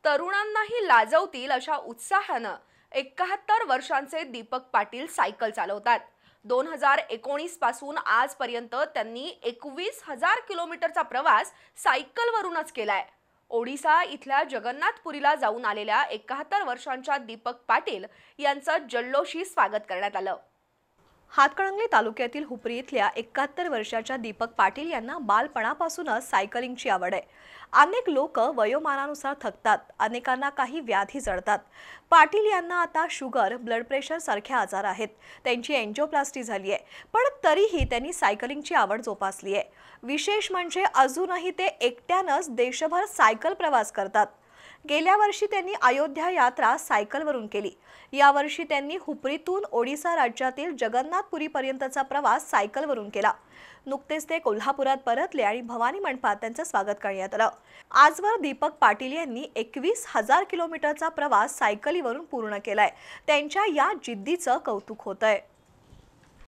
तरुणांनाही लाजवतील अशा उत्साहानं 71 वर्षांचे दीपक पाटील सायकल चालवतात. 2019 पासून आजपर्यंत त्यांनी 21,000 किलोमीटरचा प्रवास सायकलवरूनच केलाय. ओडिसा इथल्या जगन्नाथपुरीला जाऊन आलेल्या 71 वर्षांच्या दीपक पाटील यांचं जल्लोषी स्वागत करण्यात आलं. हातकणंगले तालुक्यातील हुपरी इथल्या 71 वर्षाच्या दीपक पाटील यांना बालपणापासूनच सायकलिंगची आवड आहे. अनेक लोक वयोमानानुसार थकतात, अनेकांना काही व्याधी जडतात. पाटील यांना आता शुगर, ब्लड प्रेशर सारखे आजार आहेत. त्यांची एंजिओप्लास्टी झाली आहे, पण तरीही त्यांनी सायकलिंगची आवड जोपासली आहे. विशेष म्हणजे अजूनही ते एकट्यानंच देशभर सायकल प्रवास करतात. गेल्या वर्षी त्यांनी अयोध्या यात्रा सायकलवरून केली. यावर्षी त्यांनी हुपरीतून ओडिसा राज्यातील जगन्नाथपुरीपर्यंतचा प्रवास सायकलवरून केला. नुकतेच ते कोल्हापुरात परतले आणि भवानी मंडपात त्यांचं स्वागत करण्यात आलं. आजवर दीपक पाटील यांनी 21,000 किलोमीटरचा प्रवास सायकलीवरून पूर्ण केलाय. त्यांच्या या जिद्दीचं कौतुक होतंय.